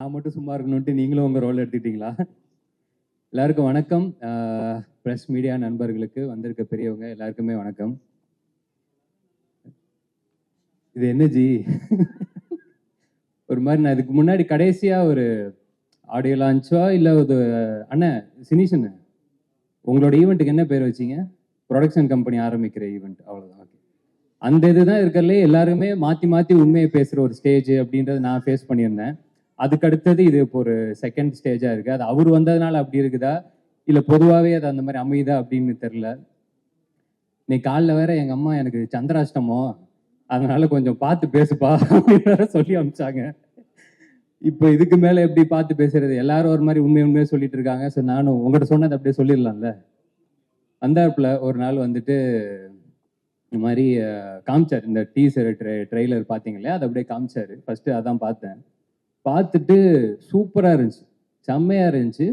நான் மட்டும் சும்மா இருக்கணும்ட்டு நீங்களும் உங்கள் ரோல் எடுத்துக்கிட்டீங்களா? எல்லாருக்கும் வணக்கம். ப்ரெஸ் மீடியா நண்பர்களுக்கு வந்திருக்க பெரியவங்க எல்லாருக்குமே வணக்கம். இது என்ன ஜி? ஒரு மாதிரி நான் இதுக்கு முன்னாடி கடைசியாக ஒரு ஆடியோ லான்ச்சோ இல்லை ஒரு அண்ணன் சினிஷன்னு உங்களோட ஈவெண்ட்டுக்கு என்ன பேர் வச்சிங்க? ப்ரொடக்ஷன் கம்பெனி ஆரம்பிக்கிற ஈவெண்ட், அவ்வளோதான். ஓகே, அந்த இதுதான் இருக்கிறதுலே எல்லாருமே மாற்றி மாற்றி உண்மையை பேசுகிற ஒரு ஸ்டேஜ் அப்படின்றத நான் ஃபேஸ் பண்ணியிருந்தேன். அதுக்கு அடுத்தது இது இப்போ ஒரு செகண்ட் ஸ்டேஜாக இருக்குது. அது அவர் வந்ததுனால அப்படி இருக்குதா இல்லை பொதுவாகவே அது அந்த மாதிரி அமையுதா அப்படின்னு தெரில. இன்னைக்கு காலைல வேற எங்கள் அம்மா எனக்கு சந்திராஷ்டமோ, அதனால கொஞ்சம் பார்த்து பேசுப்பா அப்படின்னு சொல்லி அனுப்பிச்சாங்க. இப்போ இதுக்கு மேலே எப்படி பார்த்து பேசுறது? எல்லாரும் ஒரு மாதிரி உண்மையாக சொல்லிட்டு இருக்காங்க. ஸோ நானும் உங்கள்கிட்ட சொன்னது அப்படியே சொல்லிடலாம்ல. வந்தாப்புல ஒரு நாள் வந்துட்டு இந்த மாதிரி காமிச்சார். இந்த டீசர் ட்ரெய்லர் பார்த்தீங்க இல்லையா, அதை அப்படியே காமிச்சாரு. ஃபர்ஸ்ட் அதான் பார்த்தேன். பார்த்துட்டு சூப்பராக இருந்துச்சு, செம்மையாக இருந்துச்சு.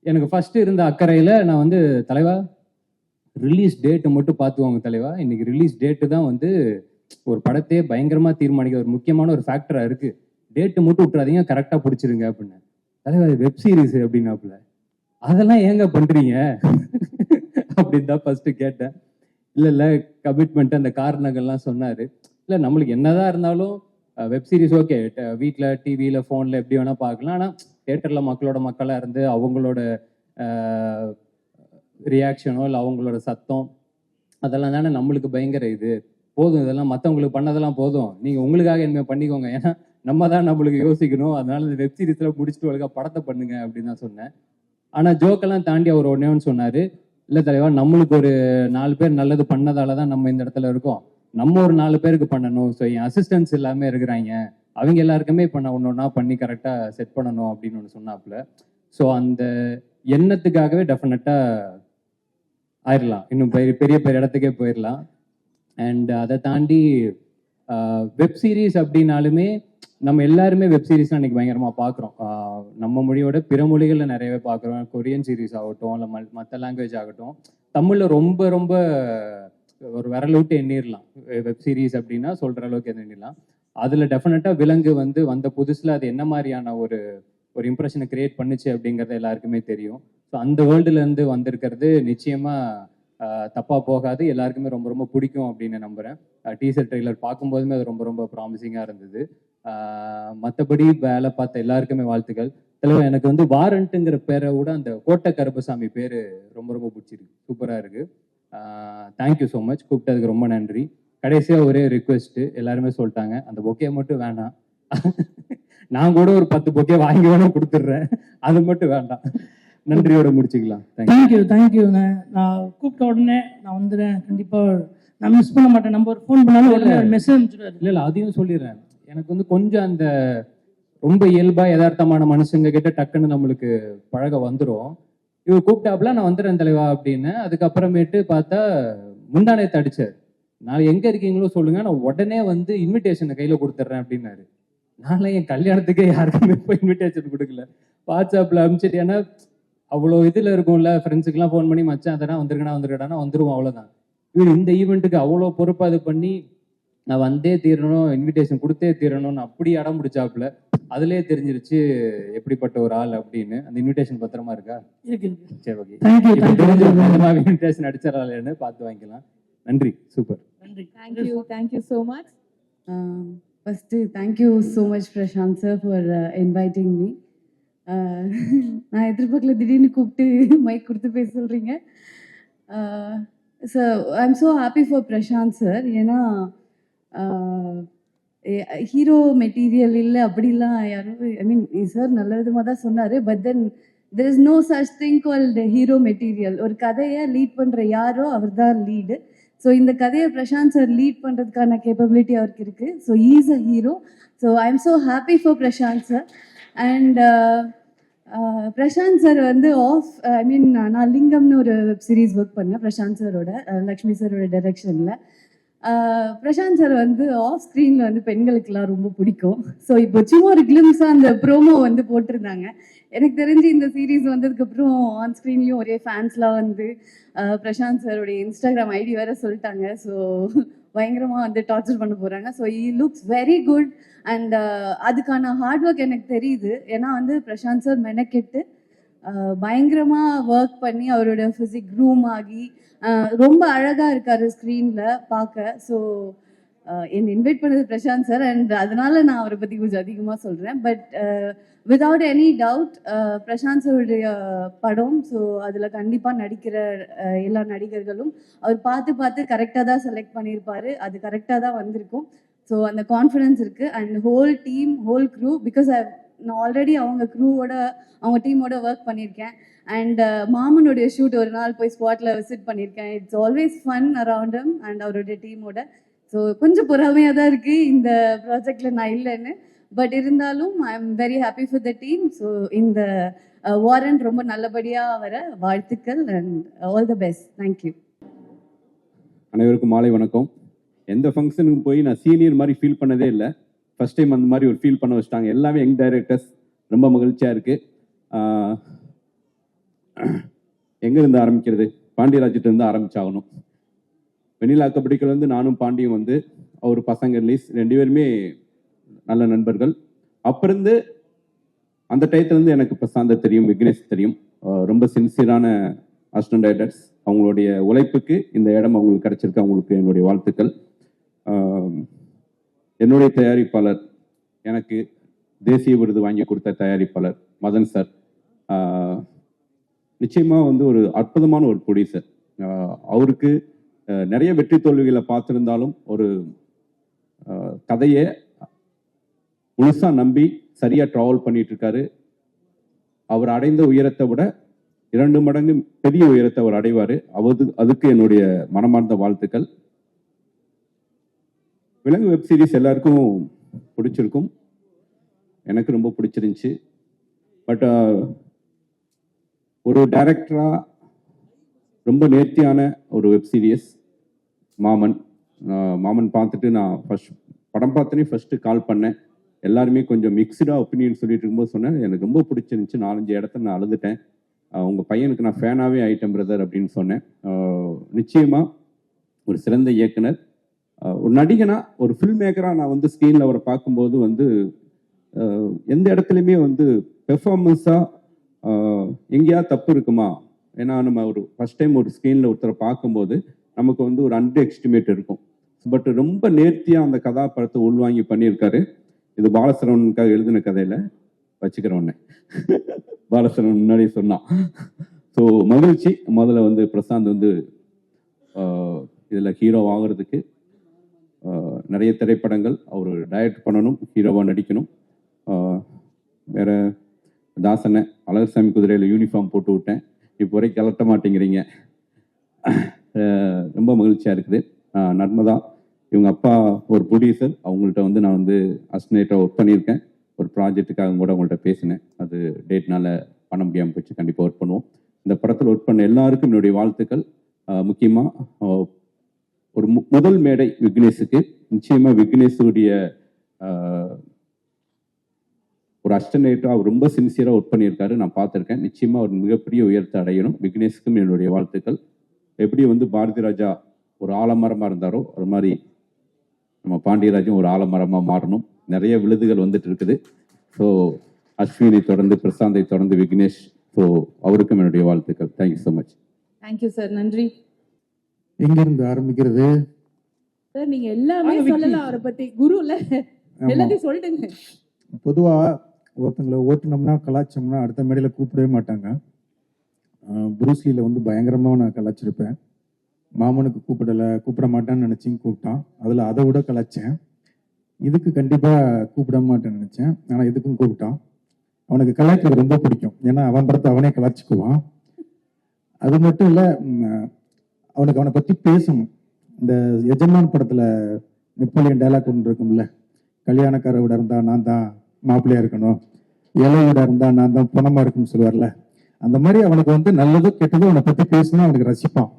எனக்கு ஃபர்ஸ்ட் இருந்த அக்கறையில் நான் வந்து, தலைவா ரிலீஸ் டேட்டு மட்டும் பார்த்துவாங்க தலைவா, இன்னைக்கு ரிலீஸ் டேட்டு தான் வந்து ஒரு படத்தையே பயங்கரமாக தீர்மானிக்க ஒரு முக்கியமான ஒரு ஃபேக்டராக இருக்குது, டேட்டு மட்டும் விட்டுறாதீங்க, கரெக்டாக பிடிச்சிருங்க அப்படின்னு. தலைவா வெப் சீரிஸ் அப்படின்னாப்புல, அதெல்லாம் ஏங்க பண்ணுறீங்க அப்படின்னு தான் ஃபர்ஸ்ட்டு கேட்டேன். இல்லை கமிட்மெண்ட் அந்த காரணங்கள்லாம் சொன்னார். இல்லை நம்மளுக்கு என்னதான் இருந்தாலும் வெப் சீரிஸ் ஓகே, வீட்டில் டிவியில் ஃபோனில் எப்படி வேணால் பார்க்கலாம். ஆனால் தேட்டரில் மக்களாக இருந்து அவங்களோட ரியாக்ஷனோ இல்லை அவங்களோட சத்தம் அதெல்லாம் தானே நம்மளுக்கு பயங்கர இது. போதும், இதெல்லாம் மற்றவங்களுக்கு பண்ணதெல்லாம் போதும், நீங்கள் உங்களுக்காக என்ன பண்ணிக்கோங்க, ஏன்னா நம்ம தான் நம்மளுக்கு யோசிக்கணும். அதனால இந்த வெப் சீரிஸில் முடிச்சுட்டு ஒழுங்காக படத்தை பண்ணுங்க அப்படின்னு தான் சொன்னேன். ஆனால் ஜோக்கெல்லாம் தாண்டி அவர் ஒன்றே ஒன்று சொன்னார். இல்லை தலைவா, நம்மளுக்கு ஒரு 4 பேர் நல்லது பண்ணதால தான் நம்ம இந்த இடத்துல இருக்கோம், நம்ம ஒரு 4 பேருக்கு பண்ணணும். ஸோ என் அசிஸ்டன்ஸ் எல்லாமே இருக்கிறாங்க, அவங்க எல்லாருக்குமே இப்போ நான் ஒன்று ஒன்றா பண்ணி கரெக்டாக செட் பண்ணணும் அப்படின்னு ஒன்று சொன்னாப்புல. ஸோ அந்த எண்ணத்துக்காகவே டெஃபினட்டாக ஆயிடலாம், இன்னும் பெரிய பெரிய இடத்துக்கே போயிடலாம். அண்ட் அதை தாண்டி வெப் சீரிஸ் அப்படின்னாலுமே நம்ம எல்லாருமே வெப் சீரிஸ்லாம் இன்னைக்கு பயங்கரமாக பார்க்குறோம். நம்ம மொழியோட பிற மொழிகளில் நிறையவே பார்க்குறோம். கொரியன் சீரிஸ் ஆகட்டும், இல்லை மற்ற லாங்குவேஜ் ஆகட்டும். தமிழில் ரொம்ப ரொம்ப ஒரு விரல் விட்டு எண்ணிடலாம் வெப் சீரிஸ் அப்படின்னா, சொல்கிற அளவுக்கு எண்ணிடலாம். அதில் டெஃபினட்டாக விலங்கு வந்து வந்த புதுசில் அது என்ன மாதிரியான ஒரு இம்ப்ரெஷனை கிரியேட் பண்ணுச்சு அப்படிங்கிறது எல்லாருக்குமே தெரியும். ஸோ அந்த வேர்ல்டுலேருந்து வந்திருக்கிறது நிச்சயமாக தப்பாக போகாது, எல்லாருக்குமே ரொம்ப ரொம்ப பிடிக்கும் அப்படின்னு நம்புகிறேன். டீசர் ட்ரெய்லர் பார்க்கும்போதுமே அது ரொம்ப ரொம்ப ப்ராமிசிங்காக இருந்தது. மற்றபடி வேலை பார்த்த எல்லாருக்குமே வாழ்த்துக்கள். தலைவர், எனக்கு வந்து வாரண்ட்டுங்கிற பேரை விட அந்த கோட்டை கருப்பசாமி பேர் ரொம்ப ரொம்ப பிடிச்சிருக்கு, சூப்பராக இருக்குது. தேங்க்யூ ஸோ மச், கூப்பிட்டதுக்கு ரொம்ப நன்றி. கடைசியாக ஒரே ரிக்வெஸ்ட்டு, எல்லாருமே சொல்லிட்டாங்க அந்த பொக்கே மட்டும் வேண்டாம். நான் கூட ஒரு 10 பொக்கே வாங்கி வேணும் கொடுத்துட்றேன், அது மட்டும் வேண்டாம். நன்றியோட முடிச்சுக்கலாம். தேங்க்யூங்க. நான் கூப்பிட்ட உடனே நான் வந்துடுறேன், கண்டிப்பாக நான் மிஸ் பண்ண மாட்டேன். நம்ம ஒரு ஃபோன் பண்ணாலும் உடனே மெசேஜ் அனுப்பிச்சுடுவாரு. இல்லை அதையும் சொல்லிடுறேன். எனக்கு வந்து கொஞ்சம் அந்த ரொம்ப இயல்பாக யதார்த்தமான மனுஷங்க கிட்ட டக்குன்னு நம்மளுக்கு பழக வந்துடும். இவர் கூப்பிட்டாப்புல நான் வந்துடுறேன் தலைவா அப்படின்னு. அதுக்கப்புறமேட்டு பார்த்தா முந்தானத்தை அடிச்சார். நான் எங்கே இருக்கீங்களோ சொல்லுங்க, நான் உடனே வந்து இன்விடேஷனை கையில் கொடுத்துட்றேன் அப்படின்னாரு. நான்லாம் என் கல்யாணத்துக்கே யாருக்குமே இப்போ இன்விடேஷன் கொடுக்கல, வாட்ஸ்அப்பில் அனுப்பிச்சிட்டு. ஏன்னா அவ்வளோ இதில் இருக்கும்ல, ஃப்ரெண்ட்ஸுக்கெல்லாம் ஃபோன் பண்ணி மச்சான் அதெல்லாம் வந்துருக்கடா வந்துருவோம், அவ்வளோதான். இவர் இந்த ஈவெண்ட்டுக்கு அவ்வளோ பொறுப்பாக இது பண்ணி நான் வந்தே தீரணும், இன்விடேஷன் கொடுத்தே தீரணும்னு அப்படி அடம் முடிச்சாப்புல. அதுலேயே தெரிஞ்சிருச்சு எப்படிப்பட்ட ஒரு ஆள் அப்படின்னு. அந்த இன்விடேஷன் பத்திரமா இருக்கா? சரி, ஓகே. இன்விடேஷன் அடிச்சிடறாளேன்னு பார்த்து வாங்கிக்கலாம். நன்றி, சூப்பர். நன்றி. Thank you so much. First thank you so much Prashanth sir for inviting me. நான் எதிர்பார்க்கல, திடீர்னு கூப்பிட்டு மைக் கொடுத்து பேச சொல்கிறீங்க. So I am so happy for Prashanth sir. ஏன்னா ஹீரோ மெட்டீரியல் இல்லை அப்படிலாம் யாரும், ஐ மீன் சார் நல்ல விதமாக தான் சொன்னார். But then there is no such thing called hero material. ஒரு கதையை லீட் பண்ணுற யாரோ அவர் தான் லீடு. ஸோ இந்த கதையை பிரசாந்த் சார் லீட் பண்ணுறதுக்கான கேப்பபிலிட்டி அவருக்கு இருக்குது. So he is a hero. So I am so happy for Prashanth sir. And Prashanth sir வந்து ஐ மீன் நான் லிங்கம்னு ஒரு வெப் சீரிஸ் ஒர்க் பண்ணேன் பிரசாந்த் சாரோட, லக்ஷ்மி சாரோட டைரக்ஷனில். பிரசாந்த் சார் வந்து ஆஃப் ஸ்க்ரீனில் வந்து பெண்களுக்கெல்லாம் ரொம்ப பிடிக்கும். ஸோ இப்போ சும்மா ஒரு கிளிம்ஸாக அந்த ப்ரோமோ வந்து போட்டிருந்தாங்க. எனக்கு தெரிஞ்சு இந்த சீரீஸ் வந்ததுக்கப்புறம் ஆன் ஸ்க்ரீன்லேயும் ஒரே ஃபேன்ஸ்லாம் வந்து பிரசாந்த் சாரோடைய இன்ஸ்டாகிராம் ஐடி வேறு சொல்லிட்டாங்க. ஸோ பயங்கரமாக வந்து டார்ச்சர் பண்ண போகிறாங்க. So he looks very good. And அதுக்கான ஹார்ட் ஒர்க் எனக்கு தெரியுது. ஏன்னா வந்து பிரசாந்த் சார் மெனக்கெட்டு பயங்கரமா ஒர்க் பண்ணி அவரோட ஃபிசிக் க்ரூம் ஆகி ரொம்ப அழகா இருக்காரு ஸ்க்ரீன்ல பார்க்க. ஸோ என்னை இன்வைட் பண்ணது பிரசாந்த் சார் அண்ட் அதனால நான் அவரை பத்தி கொஞ்சம் அதிகமாக சொல்றேன். But without any doubt Prashanth சாருடைய படம். ஸோ அதில் கண்டிப்பாக நடிக்கிற எல்லா நடிகர்களும் அவர் பார்த்து பார்த்து கரெக்டாக தான் செலக்ட் பண்ணியிருப்பாரு. அது கரெக்டாக தான் வந்திருக்கும். ஸோ அந்த கான்ஃபிடன்ஸ் இருக்கு. And whole team, whole crew, because நான் ஆல்ரெடி அவங்க க்ரூவோட அவங்க டீமோட ஒர்க் பண்ணியிருக்கேன். அண்ட் மாமனுடைய ஷூட் ஒரு நாள் போய் ஸ்பாட்டில் விசிட் பண்ணியிருக்கேன். It's always fun around him and அவருடைய டீமோட. ஸோ கொஞ்சம் பொறாமையாக தான் இருக்குது இந்த ப்ராஜெக்டில் நான் இல்லைன்னு. பட் இருந்தாலும் I am very happy for the team. So இந்த வாரண்ட் ரொம்ப நல்லபடியாக வர வாழ்த்துக்கள் and all the best. Thank you. அனைவருக்கும் மாலை வணக்கம். எந்த ஃபங்க்ஷனுக்கு போய் நான் சீனியர் மாதிரி ஃபீல் பண்ணதே இல்லை. ஃபர்ஸ்ட் டைம் அந்த மாதிரி ஒரு ஃபீல் பண்ண வச்சுட்டாங்க. எல்லாமே யங் டைரக்டர்ஸ். ரொம்ப மகிழ்ச்சியாக இருக்குது. எங்கேருந்து ஆரம்பிக்கிறது? பாண்டியராஜிட்டிருந்து ஆரம்பிச்சாகணும். வெண்ணிலா கபடிக்குள்ள நானும் பாண்டியும் வந்து அவர் பசங்க ரிலீஸ் 2 பேருமே நல்ல நண்பர்கள். அப்பிருந்து அந்த டயத்துலேருந்து எனக்கு பிரசாந்த தெரியும், விக்னேஷ் தெரியும். ரொம்ப சின்சியரான அசிஸ்டன்ட் டைரக்டர்ஸ். அவங்களுடைய உழைப்புக்கு இந்த இடம் அவங்களுக்கு கிடைச்சிருக்கு. அவங்களுக்கு என்னுடைய வாழ்த்துக்கள். என்னுடைய தயாரிப்பாளர், எனக்கு தேசிய விருது வாங்கி கொடுத்த தயாரிப்பாளர் மதன் சார் நிச்சயமாக வந்து ஒரு அற்புதமான ஒரு ப்ரொடியூசர். அவருக்கு நிறைய வெற்றி தோல்விகளை பார்த்துருந்தாலும் ஒரு கதையை முழுசாக நம்பி சரியாக ட்ராவல் பண்ணிட்டு இருக்காரு. அவர் அடைந்த உயரத்தை விட 2 மடங்கு பெரிய உயரத்தை அவர் அடைவார். அதுக்கு என்னுடைய மனமார்ந்த வாழ்த்துக்கள். விலங்கு வெப் சீரிஸ் எல்லாருக்கும் பிடிச்சிருக்கும். எனக்கு ரொம்ப பிடிச்சிருந்துச்சு. பட் ஒரு டைரக்டராக ரொம்ப நேர்த்தியான ஒரு வெப் சீரிஸ் மாமன் பார்த்துட்டு நான் படம் பார்த்தோன்னே ஃபர்ஸ்ட் கால் பண்ணேன். எல்லாருமே கொஞ்சம் மிக்சடாக ஒப்பீனியன் சொல்லிட்டு இருக்கும்போது சொன்னேன், எனக்கு ரொம்ப பிடிச்சிருந்துச்சு. 4-5 இடத்துல நான் அழுதுட்டேன். உங்கள் பையனுக்கு நான் ஃபேனாகவே ஆயிட்டேன் பிரதர் அப்படின்னு சொன்னேன். நிச்சயமாக ஒரு சிறந்த இயக்குனர், ஒரு நடிகனா, ஒரு ஃபில்ம் மேக்கராக நான் வந்து ஸ்க்ரீனில் அவரை பார்க்கும்போது வந்து எந்த இடத்துலையுமே வந்து பெர்ஃபார்மன்ஸாக எங்கேயாவது தப்பு இருக்குமா? ஏன்னா நம்ம ஒரு ஃபர்ஸ்ட் டைம் ஒரு ஸ்க்ரீனில் ஒருத்தரை பார்க்கும்போது நமக்கு வந்து ஒரு அண்டர் எஸ்டிமேட் இருக்கும். பட் ரொம்ப நேர்த்தியாக அந்த கதாபாத்திரத்தை உள்வாங்கி பண்ணியிருக்காரு. இது பாலசரவனுக்காக எழுதின கதையில் வச்சுக்கிறவனே பாலசரவன் முன்னாடி சொன்னான். ஸோ மகிழ்ச்சி. முதல்ல வந்து பிரசாந்த் வந்து இதில் ஹீரோ ஆகிறதுக்கு நிறைய திரைப்படங்கள் அவர் டைரக்ட் பண்ணணும், ஹீரோவாக நடிக்கணும். வேற தாசனை அழகர்சாமி குதிரையில் யூனிஃபார்ம் போட்டு விட்டேன், இப்போ வரைக்கும் கலட்ட மாட்டேங்கிறீங்க. ரொம்ப மகிழ்ச்சியாக இருக்குது. நர்மதா இவங்க அப்பா ஒரு ப்ரொடியூசர். அவங்கள்ட்ட வந்து நான் வந்து அசிஸ்டன்டாக ஒர்க் பண்ணியிருக்கேன். ஒரு ப்ராஜெக்ட்டுக்காக கூட அவங்கள்ட்ட பேசினேன். அது டேட்னால பண்ண முடியாமல் போச்சு. கண்டிப்பாக ஒர்க் பண்ணுவோம். இந்த படத்தில் ஒர்க் பண்ண எல்லாருக்கும் என்னுடைய வாழ்த்துக்கள். முக்கியமாக ஒரு முதல் மேடை விக்னேஷுக்கு. நிச்சயமாக விக்னேஷுடைய ஒரு அசிஸ்டன்டாக அவர் ரொம்ப சின்சியராக ஒர்க் பண்ணியிருக்காரு. நான் பார்த்துருக்கேன். நிச்சயமாக அவர் மிகப்பெரிய உயரத்தை அடையணும். விக்னேஷுக்கும் என்னுடைய வாழ்த்துக்கள். எப்படி வந்து பாரதி ராஜா ஒரு ஆலமரமாக இருந்தாரோ அது மாதிரி நம்ம பாண்டியராஜும் ஒரு ஆலமரமாக மாறணும். நிறைய விருதுகள் வந்துட்டு இருக்குது. ஸோ அஸ்வினை தொடர்ந்து, பிரசாந்தை தொடர்ந்து விக்னேஷ். ஸோ அவருக்கும் என்னுடைய வாழ்த்துக்கள். Thank you so much. Thank you sir. நன்றி. எங்கிருந்து ஆரம்பிக்கிறது சார்? நீங்க எல்லாமே சொல்லலாம் அவரை பத்தி. குருல எல்லாத்தையும் சொல்லிடுங்க. பொதுவா ஒருத்தங்களை ஓட்டுனோம்னா கலாச்சோம்னா அடுத்த மேடையில கூப்பிடவே மாட்டாங்க. புரூஸ்லியில வந்து பயங்கரமாக நான் கலாச்சிருப்பேன். மாமனுக்கு கூப்பிட மாட்டான்னு நினைச்சிங்க, கூப்பிட்டான். அதில் அதை விட கலாச்சேன். இதுக்கு கண்டிப்பாக கூப்பிட மாட்டேன்னு நினச்சேன். ஆனால் இதுக்கும் கூப்பிட்டான். அவனுக்கு கலாய்க்கிறது ரொம்ப பிடிக்கும். ஏன்னா அவன் படத்தை அவனே கலாச்சிக்குவான். அது மட்டும் இல்லை, அவனுக்கு அவனை பற்றி பேசணும். இந்த எஜமான் படத்தில் நெப்போலியன் டைலாக் ஒன்று இருக்கும்ல, கல்யாணக்கார விட இருந்தால் நான் தான் மாப்பிள்ளையா இருக்கணும், இலை விட இருந்தால் நான் தான் பணமாக இருக்குன்னு சொல்லுவார்ல. அந்த மாதிரி அவனுக்கு வந்து நல்லதோ கெட்டதோ அவனை பற்றி பேசினா அவனுக்கு ரசிப்பான்.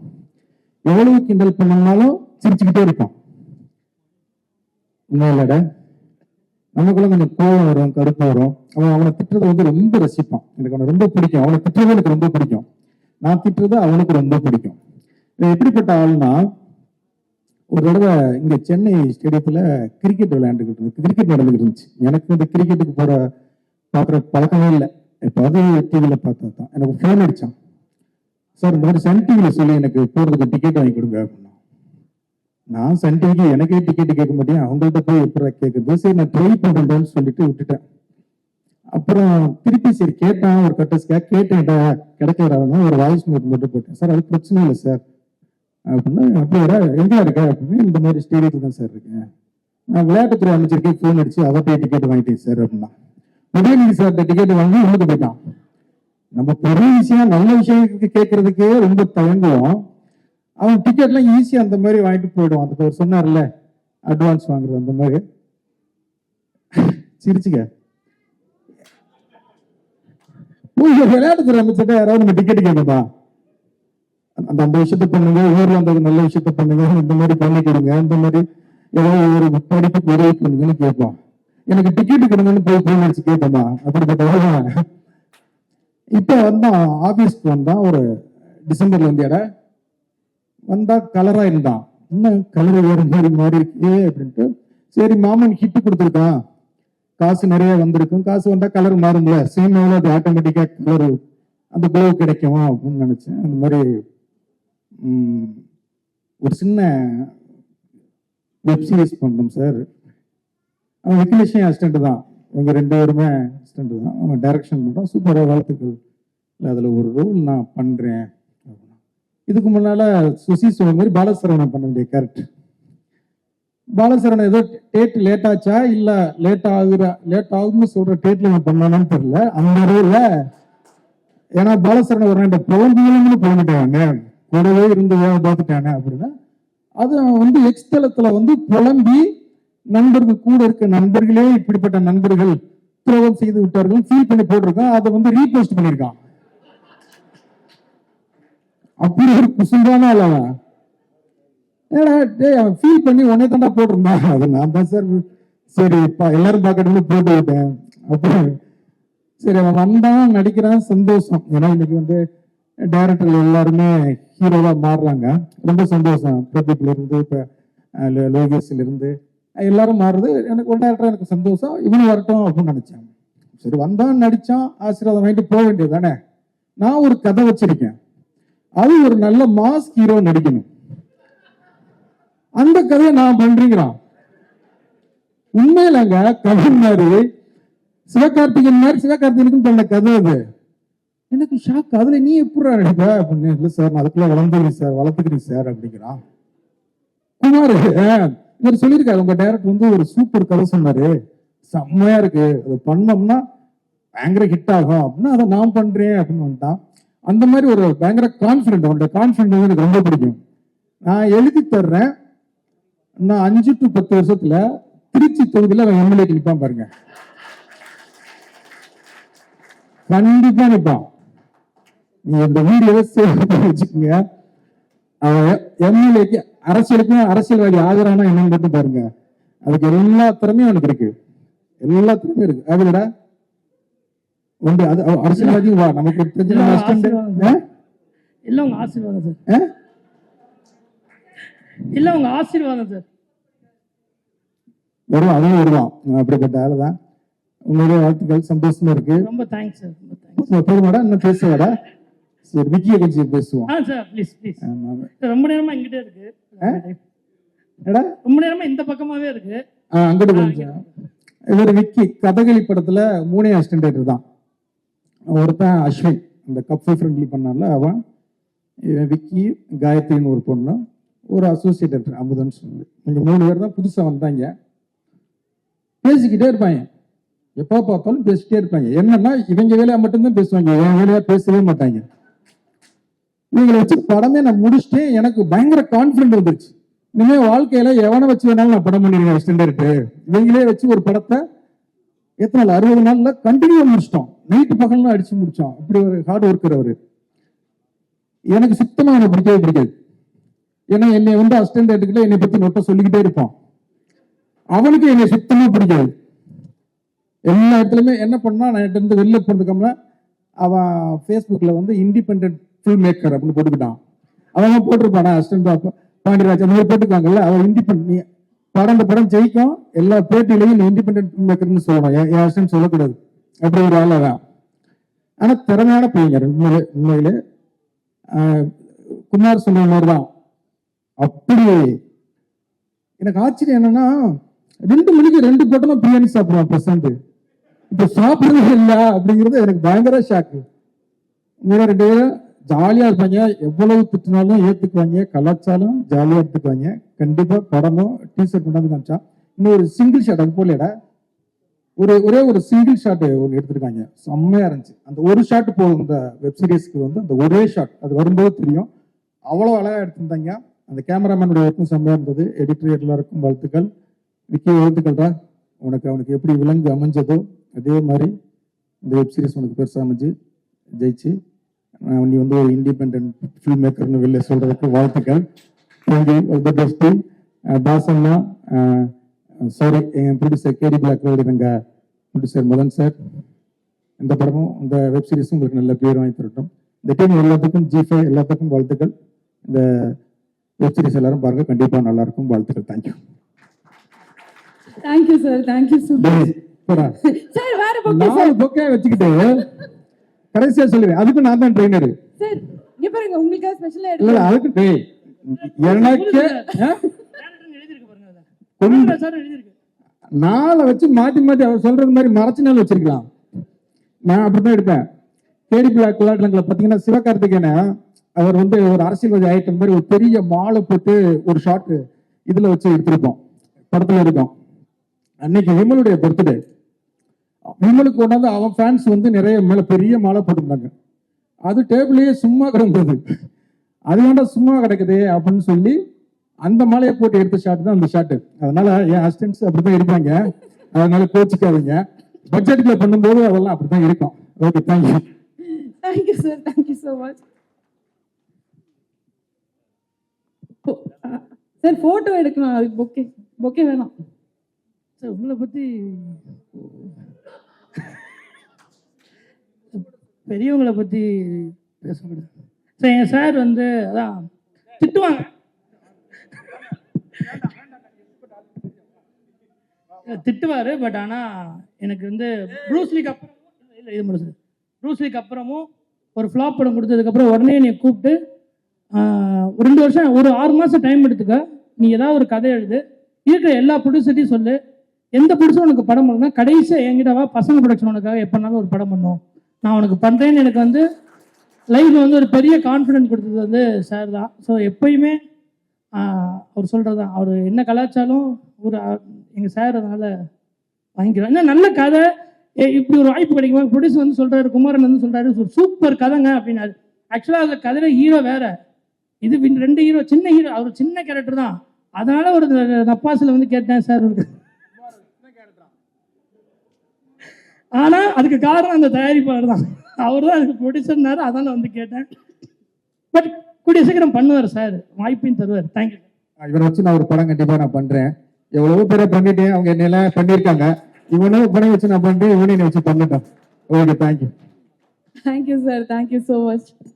எவ்வளவு கிண்டல் பண்ணாலும் சிரிச்சுக்கிட்டே இருப்பான். உண்மையிலட நமக்குள்ள கொஞ்சம் கோவம் வரும், கருப்பு வரும். அவனை திட்டுறதை வந்து ரொம்ப ரசிப்பான். எனக்கு அவனை ரொம்ப பிடிக்கும். அவனை திட்டுறது எனக்கு ரொம்ப பிடிக்கும். நான் திட்டுறது அவனுக்கு ரொம்ப பிடிக்கும். எப்படிப்பட்ட ஆள்னா, ஒரு தடவை இங்க சென்னை ஸ்டேடியத்துல கிரிக்கெட் விளையாண்டுக்கிட்டு இருந்து கிரிக்கெட் நடந்துகிட்டு இருந்துச்சு. எனக்கு இந்த கிரிக்கெட்டுக்கு பார்க்குற பழக்கமே இல்லை. எப்போது டிவியில பார்த்தா தான் எனக்கு ஃபோன் அடிச்சான். சார் இந்த மாதிரி சன் டிவியில சொல்லி எனக்கு போறதுக்கு டிக்கெட் வாங்கி கொடுங்க அப்படின்னா. நான் சன் டிவிக்கு எனக்கே டிக்கெட் கேட்க மாட்டேன், அவங்கள்ட்ட போய் எப்படி கேட்குறது. சரி நான் ட்ரை பண்ணுறேன்னு சொல்லிட்டு விட்டுட்டேன். அப்புறம் திருப்பி சரி கேட்டேன், ஒரு கட்டஸ்க்காக கேட்டேன், கிடைக்கிறவங்க ஒரு வாய்ஸ் நோட் மட்டும் போட்டேன். சார் அது பிரச்சனை இல்லை சார் அப்படின்னா. அப்படியா எங்க இருக்க அப்படின்னு. இந்த மாதிரி ஸ்டேடியத்தில் தான் சார் இருக்கேன், நான் விளையாட்டுத்துறை அமைச்சருக்கே ஃபோன் அடிச்சு அவர்கிட்ட டிக்கெட் வாங்கிட்டேன் சார் அப்படின்னா. உதயநிதி சார் டிக்கெட் வாங்கி உள்ளுக்கு போயிட்டான். நம்ம பெரிய விஷயம் நல்ல விஷயத்துக்கு கேட்கறதுக்கே ரொம்ப தயங்குவோம். அவன் டிக்கெட்லாம் ஈஸியா அந்த மாதிரி வாங்கிட்டு போயிடுவான். அதுக்கு அவர் சொன்னார்ல அட்வான்ஸ் வாங்குறது அந்த மாதிரி. சிரிச்சுக்க விளையாட்டுத்துறை அமைச்சர்கிட்ட யாராவது நம்ம டிக்கெட் கேட்கப்பா, அந்த விஷயத்த பண்ணுங்க, ஊர்ல அந்த நல்ல விஷயத்த பண்ணுங்க, இந்த மாதிரி பண்ணி கொடுங்க, இந்த மாதிரி ஏதாவது ஒரு படிப்புக்கு உதவி பண்ணுங்கன்னு கேட்போம். எனக்கு டிக்கெட் கொடுங்கன்னு போய் போன் அடிச்சு கேட்போமா, அப்படிப்பட்ட. இப்ப வந்தான் ஆபீஸ்க்கு வந்தான், ஒரு டிசம்பர்ல வந்தா கலரா இருந்தான். இன்னும் கலர் வேற மாதிரி மாறி இருக்கே அப்படின்ட்டு. சரி மாமன் ஹிட் கொடுத்துருக்கான், காசு நிறைய வந்திருக்கும், காசு வந்தா கலர் மாறும்ல, சினிமாவில் அது ஆட்டோமேட்டிக்கா கலர் அந்த க்ளோ கிடைக்கும் அப்படின்னு நினைச்சேன். அந்த மாதிரி ஒரு சின்ன வெப் சீரிஸ் பண்ணோம் சார். அவன் விக்னேஷன் அசிஸ்டன்ட் தான், இவங்க 2 பேருமே அசிஸ்டன்ட் தான். அவன் டைரக்ஷன் பண்றான், சூப்பராக வாழ்த்துக்கள். அதுல ஒரு ரோல் நான் பண்றேன். இதுக்கு முன்னால சுசி சொல்ற மாதிரி பாலசரவணன் பண்ண வேண்டிய கேரக்டர். பாலசரவணன் ஏதோ டேட் லேட் ஆச்சா இல்ல லேட் ஆகும்னு சொல்ற டேட்ல நான் பண்ணானு தெரியல அந்த ரோல்ல. ஏன்னா பாலசரவணன் ஒரு நாள் புலம்புகளும்னு புலம்பிட்டாங்க, கூடவே இருந்து பார்த்துட்டாங்க அப்படின்னா. அது எக்ஸ்தலத்துல புலம்பி நண்பர்கள் கூட இருக்க நண்பர்களே இப்படிப்பட்ட நண்பர்கள் துரோகம் செய்து விட்டார்கள் ஃபீல் பண்ணி போட்டிருக்கான். அதை ரீபோஸ்ட் பண்ணியிருக்கான். அப்படி ஒரு குசும்பான அவன் ஃபீல் பண்ணி உடனே தாண்டா போட்டிருந்தான். அது நான் தான் சார் சரி எல்லாரும் பார்க்கணும்னு போட்டு விட்டேன். அப்புறம் சரி அவன் வந்தான் நடிக்கிறான், சந்தோஷம். ஏன்னா இன்னைக்கு டைரக்டர் எல்லாருமே ஹீரோவா மாறுறாங்க, ரொம்ப சந்தோஷம். பிரதீப்ல இருந்து இப்ப லோகேஷ்ல இருந்து எல்லாரும் மாறுறது எனக்கு ஒரு டைரக்டர், எனக்கு சந்தோஷம். இவனு வரட்டும் அப்படின்னு நினைச்சாங்க. சரி வந்தான் நடிச்சான், ஆசீர்வாதம் வாங்கிட்டு போக வேண்டியது தானே. நான் ஒரு கதை வச்சிருக்கேன், அது ஒரு நல்ல மாஸ் ஹீரோ நடிக்கணும், அந்த கதையை நான் பண்றீங்கிறான். உண்மையிலங்க கவின் மாதிரி சிவகார்த்திகேயன் மாதிரி சிவகார்த்திகேயனுக்கும் பண்ண கதை அது. எனக்கு ஷாக். அதுல நீ எப்படி நடிப்ப அப்படின்னு. இல்லை சார் நான் அதுக்குள்ள வளர்த்துக்கிறேன் சார் அப்படிங்கிறான். குமார் இவர் சொல்லியிருக்காரு, உங்க டைரக்டர் ஒரு சூப்பர் கதை சொன்னாரு, செம்மையா இருக்கு, அதை பண்ணோம்னா பயங்கர ஹிட் ஆகும் அப்படின்னு, அதை நான் பண்றேன் அப்படின்னு வந்துட்டான். அந்த மாதிரி ஒரு பயங்கர கான்பிடன்ட், அவனோட கான்பிடன்ட் எனக்கு ரொம்ப பிடிக்கும். நான் எழுதி தர்றேன், நான் 5 to 10 வருஷத்துல திருச்சி தொகுதியில அவன் எம்எல்ஏக்கு நிற்பான் பாருங்க, கண்டிப்பா நிற்பான். நீ இந்த வீடியோவை சேவ் பண்ணி வச்சுக்கோங்க. அவன் எம்எல்ஏக்கு அரசியலுக்கும் அரசியல்வாதி ஆகிறானா என்னன்னு மட்டும் பாருங்க. அதுக்கு எல்லா திறமையும் அவனுக்கு இருக்கு, எல்லா திறமையும் இருக்கு. அதுலடா அது அரசியல்வாதியும் வா, நமக்கு தெரிஞ்ச இல்ல உங்க ஆசீர்வாதம் சார், இல்ல உங்க ஆசீர்வாதம் சார். வரும், அதுவும் வருவான். அப்படிப்பட்ட ஆளுதான். உங்களுடைய வாழ்த்துக்கள், சந்தோஷமா இருக்கு. ரொம்ப தேங்க்ஸ் சார், ரொம்ப தேங்க்ஸ். போதுமாடா, இன்னும் பேசுவாடா? சரி விக்கிய கொஞ்சம் பேசுவோம் சார் ப்ளீஸ் ப்ளீஸ். ரொம்ப நேரமா இங்கிட்டே இருக்கு, ரொம்ப நேரமா இந்த பக்கமாவே இருக்கு. அங்கிட்டு கொஞ்சம். இவர் விக்கி கதகளி படத்துல 3 அசிஸ்டன்ட் தான். ஒருத்தன் அஸ்வின், இந்த கப்பு ஃப்ரெண்ட்லி பண்ணால அவன், விக்கி, காயத்ரின்னு ஒரு பொண்ணு, ஒரு அசோசியேட் டைரக்டர் அமுதன் சொல்லி, இங்க 3 பேர் தான் புதுசா வந்தாங்க. பேசிக்கிட்டே இருப்பாங்க, எப்போ பார்த்தாலும் பேசிக்கிட்டே இருப்பாங்க. என்னன்னா இவங்க வேலையா மட்டும்தான் பேசுவாங்க, என் வேலையா பேசவே மாட்டாங்க. இவங்களை வச்சு படமே நான் முடிச்சுட்டேன். எனக்கு பயங்கர கான்பிடன்ட் வந்துருச்சு, இனிமே வாழ்க்கையில எவனை வச்சு வேணாலும் நான் படம் பண்ணிருக்கேன் அசிஸ்டன்ட். இவங்களே வச்சு ஒரு படத்தை எத்தனை நாள், 60 நாள்ல கண்டினியூ முடிச்சிட்டோம். நைட்டு பகல்லாம் அடிச்சு முடிச்சோம். அப்படி ஒரு ஹார்ட் ஒர்க்கர் அவரு. எனக்கு சுத்தமா அவனை பிடிக்கவே பிடிக்காது. ஏன்னா என்னை அசிஸ்டன்ட் எடுத்துக்கிட்ட என்னை பத்தி நோட்ட சொல்லிக்கிட்டே இருப்பான். அவனுக்கு என்னை சுத்தமா பிடிக்காது. எல்லா இடத்துலயுமே என்ன பண்ணா, நான் இருந்து வெளில போறதுக்காம அவன் ஃபேஸ்புக்ல இண்டிபெண்டன்ட் ஃபில்ம் மேக்கர் அப்படின்னு போட்டுக்கிட்டான். அவன் போட்டிருப்பானா அசிஸ்டன்ட். பாண்டியராஜ் அந்த மாதிரி போட்டுக்குவாங்கல்ல, அவர் இண்டிபெண்ட் படம் ஜெயிக்கும், எல்லா பேட்டிலையும் இண்டிபெண்டன்ட் மேக்கர்னு சொல்லணும், என் அசிஸ்டன்ட் சொல்லக்கூடாது, அப்படி ஒரு ஆள் தான். ஆனா திறமையான பையங்க உண்மையிலே. குமார் சொன்ன மாதிரி தான், அப்படி எனக்கு ஆச்சரியம் என்னன்னா 2 மணிக்கு 2 போட்டோம் பிரியாணி சாப்பிடுவான் பிரசாந்த். இப்ப சாப்பிடுறது இல்லை அப்படிங்கிறது எனக்கு பயங்கர ஷாக்கு. இன்னும் 2 பேரும் ஜாலியா இருப்பாங்க, எவ்வளவு திட்டினாலும் ஏத்துக்குவாங்க, கலாச்சாரம் ஜாலியா எடுத்துக்குவாங்க. கண்டிப்பா படமும் டீசர்ட் கொண்டாந்து காமிச்சா இன்னும் ஒரு சிங்கிள் ஷாட் அது போலடா, ஒரே ஒரு சிங்கிள் ஷாட் ஒன்று எடுத்திருக்காங்க, செம்மையா இருந்துச்சு. அந்த ஒரு ஷாட் போதும் இந்த வெப் சீரிஸ்க்கு வந்து, அந்த ஒரே ஷாட் அது வரும்போது தெரியும், அவ்வளோ அழகா எடுத்திருந்தாங்க. அந்த கேமராமேனோட ஒர்க்கும் செம்மையா இருந்தது. எடிட்டர் எல்லாருக்கும் வாழ்த்துக்கள். விக்கி வாழ்த்துக்கள்டா, அவனுக்கு எப்படி விலங்கு அமைஞ்சதோ அதே மாதிரி இந்த வெப் சீரிஸ் உனக்கு பெருசா அமைஞ்சு ஜெயிச்சு நீ வந்து ஒரு இண்டிபெண்ட் ஃபில்ம் மேக்கர்னு வெளில சொல்றதுக்கு வாழ்த்துக்கள். Thank you, all the best. தாசன்னா சாரி, என் ப்ரொடியூசர் கேடி பிளாக்ல எங்கள் ப்ரொடியூசர் மதன் சார், இந்த படமும் இந்த வெப் சீரிஸும் உங்களுக்கு நல்ல பேர் வாங்கி தரட்டும். இந்த டீம் எல்லாத்துக்கும் G5 எல்லாத்துக்கும் வாழ்த்துக்கள். இந்த வெப் சீரிஸ் எல்லாரும் பாருங்க, கண்டிப்பா நல்லா இருக்கும். வாழ்த்துக்கள். Thank you. Thank you sir, thank you so much sir. வேற பொக்கே சார், 4 பொக்கே வச்சுக்கிட்டு கடைசியா சொல்லுவேன், அதுக்கு நான் தான் ட்ரெயினர் சார். இங்க பாருங்க, உங்களுக்காக ஸ்பெஷலா இல்ல, எடுத்து அதுக்கு எனக்கு நாளை வச்சு மாத்தி அவர் சொல்றது மாதிரி மறைச்சு நாள் வச்சிருக்கலாம். நான் அப்படித்தான் எடுப்பேன். கேடி பிளாக் விளையாட்டுல பாத்தீங்கன்னா சிவகார்த்திகேயனை அவர் வந்து ஒரு அரசியல்வாதி ஐட்டம் மாதிரி ஒரு பெரிய மாலை போட்டு ஒரு ஷாட் இதுல வச்சு எடுத்திருப்போம், படத்துல இருக்கும். அன்னைக்கு விமலுடைய பர்த்டே, விமலுக்கு கொண்டாந்து அவன் ஃபேன்ஸ் வந்து நிறைய மேல பெரிய மாலை போட்டிருந்தாங்க. அது டேபிளையே சும்மா கிடந்தது, அது வேண்டாம் சும்மா கிடக்குது அப்படின்னு சொல்லி அந்த மாலையை போட்டு எடுத்த ஷாட் தான் அந்த ஷாட். அதனால என் அசிஸ்டன்ஸ் அப்படித்தான் இருப்பாங்க, அதனால கோச்சிக்காதீங்க. பட்ஜெட்ல பண்ணும்போது அதெல்லாம் அப்படித்தான் இருக்கும். Okay, thank you. Thank you sir, thank you so much sir. Photo எடுக்கலாம், அதுக்கு பொக்கே வேணாம் சார். உங்களை பற்றி பெரியவங்களை பற்றி பேசக்கூடாது சார். என் சார் வந்து அதான் திட்டுவாங்க, திட்டுவார். பட் ஆனால் எனக்கு வந்து ப்ரூஸ்லிக்கு அப்புறம் இல்லை இது மட்டும் சார், ப்ரூஸ்லிக்கு அப்புறமும் ஒரு ஃப்ளாப் படம் கொடுத்ததுக்கப்புறம் உடனே என்னை கூப்பிட்டு 2 வருஷம் ஒரு 6 மாதம் டைம் எடுத்துக்க, நீ ஏதாவது ஒரு கதை எழுது, இருக்கிற எல்லா ப்ரொடியூசர்ட்டையும் சொல்லு, எந்த ப்ரொடியூசர் உனக்கு படம் பண்ணுனா கடைசியாக என்கிட்ட வா, பசங்க ப்ரொடக்ஷன் உனக்காக எப்போனாலும் ஒரு படம் பண்ணும், நான் உனக்கு பண்ணுறேன்னு எனக்கு வந்து லைஃப்பில் வந்து ஒரு பெரிய கான்ஃபிடென்ட் கொடுத்தது வந்து சார் தான். ஸோ எப்பயுமே அவர் சொல்கிறது தான், அவர் என்ன கலாச்சாரம் ஒரு எங்கள் சார் அதனால் வாங்கிக்கிறோம். இன்னும் நல்ல கதை இப்படி ஒரு வாய்ப்பு கிடைக்குமா, ப்ரொடியூசர் வந்து சொல்கிறாரு, குமாரன் வந்து சொல்கிறாரு சூப்பர் கதைங்க அப்படின்னாரு. ஆக்சுவலாக அதில் கதையில் ஹீரோ வேற, இது 2 ஹீரோ, சின்ன ஹீரோ, அவர் சின்ன கேரக்டர் தான். அதனால ஒரு நப்பாசில் வந்து கேட்டேன் சார் இருக்கு. ஆனா அதுக்கு காரணம் அந்த தயாரிப்பாளர் தான், அவர் தான் அதுக்கு ப்ரொடியூசர்னாரு, அதனால வந்து கேட்டேன். பட் கூடிய சீக்கிரம் பண்ணுவார் சார், வாய்ப்பையும் தருவார். தேங்க்யூ. இவனை வச்சு நான் ஒரு படம் கண்டிப்பா நான் பண்றேன். எவ்வளவோ பேரை பண்ணிட்டேன், அவங்க என்னெல்லாம் பண்ணியிருக்காங்க. இவனும் படம் வச்சு நான் பண்றேன், இவனையும் வச்சு பண்ணட்டும். Okay, thank you. Thank you sir, thank you so much.